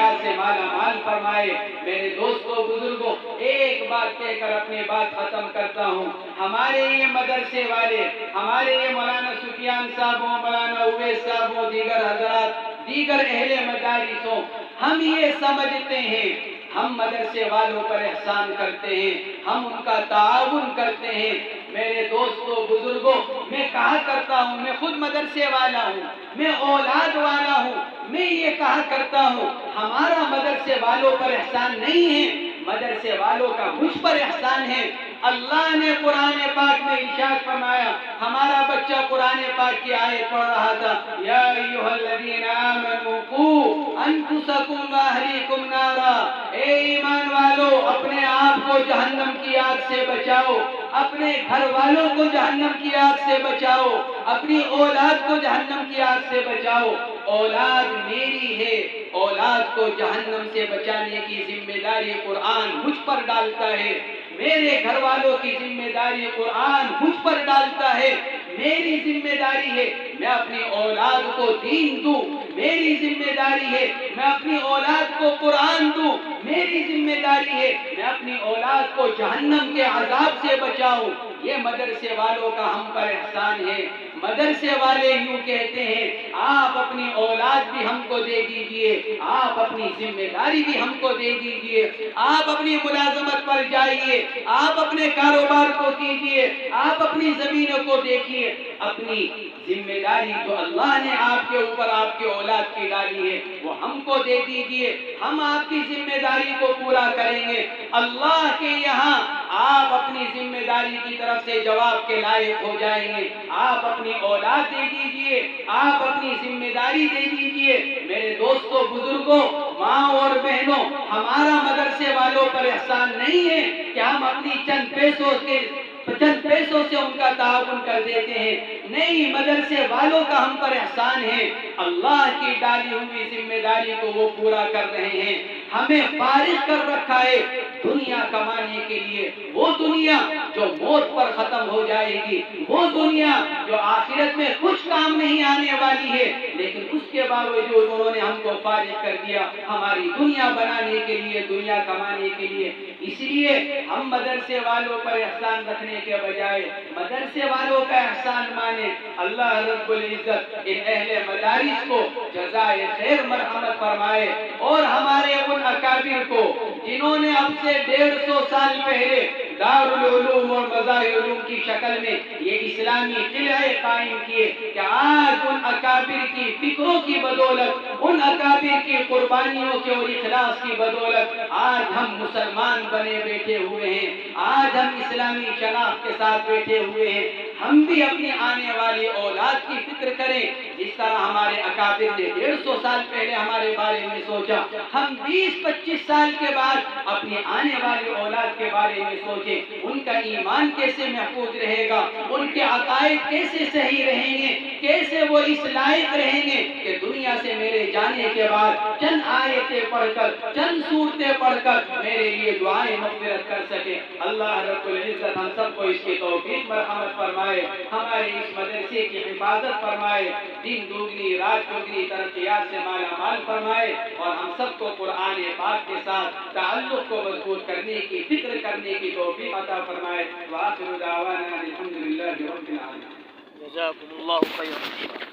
ترقیات سے مالا مال فرمائے۔ میرے دوستوں بزرگوں، ایک بات کہہ کر اپنی بات ختم کرتا ہوں۔ ہمارے یہ مدرسے والے، ہمارے یہ مولانا سفیان صاحب ہوں، مولانا اویس صاحب ہوں، دیگر حضرات، دیگر اہل مدارس ہوں، ہم یہ سمجھتے ہیں ہم مدرسے والوں پر احسان کرتے ہیں، ہم ان کا تعاون کرتے ہیں۔ میرے دوستوں بزرگوں، میں کہا کرتا ہوں، میں خود مدرسے والا ہوں، میں اولاد والا ہوں، میں یہ کہا کرتا ہوں ہمارا مدرسے والوں پر احسان نہیں ہے، مدرسے والوں کا مجھ پر احسان ہے۔ اللہ نے قرآن پاک میں ارشاد فرمایا، ہمارا بچہ قرآن پاک کی آیت پڑھ رہا تھا، یا ایھا الذین آمنوا قوا انفسکم واہلیکم نارا، اے ایمان والو اپنے آپ کو جہنم کی آگ سے بچاؤ، اپنے گھر والوں کو جہنم کی آگ سے بچاؤ، اپنی اولاد کو جہنم کی آگ سے بچاؤ۔ اولاد میری ہے، اولاد کو جہنم سے بچانے کی ذمہ داری قرآن مجھ پر ڈالتا ہے، میرے گھر والوں کی ذمہ داری قرآن مجھ پر ڈالتا ہے۔ میری ذمہ داری ہے میں اپنی اولاد کو دین دوں، میری ذمہ داری ہے میں اپنی اولاد کو قرآن دوں، میری ذمہ داری ہے میں اپنی اولاد کو جہنم کے عذاب سے بچاؤں۔ یہ مدرسے والوں کا ہم پر احسان ہے۔ مدرسے والے یوں کہتے ہیں، آپ اپنی اولاد بھی ہم کو دے دیجئے، آپ اپنی ذمہ داری بھی ہم کو دے دیجئے، آپ اپنی ملازمت پر جائیے، آپ اپنے کاروبار کو کیجئے، آپ اپنی زمینوں کو دیکھیے، اپنی ذمہ داری جو اللہ نے آپ کے اوپر آپ کی اولاد کی ڈالی ہے وہ ہم کو دے دیجئے، ہم آپ کی ذمہ داری کو پورا کریں گے۔ اللہ کے یہاں آپ اپنی ذمہ داری کی طرف سے جواب کے لائق ہو جائیں گے۔ آپ اپنی اولاد دے دیجئے، آپ اپنی ذمہ داری دے دیجئے۔ میرے دوستوں بزرگوں، ماں اور بہنوں، ہمارا مدرسے والوں پر احسان نہیں ہے کہ ہم اپنی چند پیسوں سے ان کا تعاون کر دیتے ہیں، نہیں، مدرسے والوں کا ہم پر احسان ہے، اللہ کی ڈالی ہوئی ذمہ داری کو وہ پورا کر رہے ہیں۔ ہمیں فارغ کر رکھا ہے دنیا کمانے کے لیے، وہ دنیا جو موت پر ختم ہو جائے گی، وہ دنیا جو آخرت میں کچھ کام نہیں آنے والی ہے، لیکن اس کے باوجود انہوں نے ہم کو فارغ کر دیا ہماری دنیا بنانے کے لیے، دنیا کمانے کے لیے۔ اس لیے ہم مدرسے والوں پر احسان رکھنے کے بجائے مدرسے والوں کا احسان مانے۔ اللہ رب العزت ان اہل مدارس کو جزائے خیر مرحمت فرمائے، اور ہمارے ان اکابر کو جنہوں نے اب سے 150 سال پہلے دارالعلوم اور مظاہر علوم کی شکل میں یہ اسلامی قلعے قائم کیے، کہ آج ان اکابر کی فکروں کی بدولت، ان اکابر کی قربانیوں کے اور اخلاص کی بدولت آج ہم مسلمان بنے بیٹھے ہوئے ہیں، آج ہم اسلامی شناخت کے ساتھ بیٹھے ہوئے ہیں۔ ہم بھی اپنی آنے والی اولاد کی فکر کریں، جس طرح ہمارے اکابر نے 150 سال پہلے ہمارے بارے میں سوچا، ہم 20-25 سال کے بعد اپنی آنے والی اولاد کے بارے میں سوچیں، ان کا ایمان کیسے محفوظ رہے گا، ان کے عقائد کیسے صحیح رہیں گے، کیسے وہ اس لائق رہیں گے کہ دنیا سے میرے جانے کے بعد چند آیتیں پڑھ کر، چند سورتیں پڑھ کر میرے لیے دعائیں مغفرت کر سکے۔ اللہ رب العزت ہم سب کو اس کی توفیق مرحمت فرمائے، ہمارے اس مدرسے کی حفاظت فرمائے، دن دوگنی رات چوگنی ترقیات سے مالا مال فرمائے، اور ہم سب کو قرآن پاک کے ساتھ تعلق کو مضبوط کرنے کی، فکر کرنے کی توفیق عطا فرمائے۔ وآخر دعوانا الحمدللہ رب العالمین۔ جزاکم اللہ خیرا۔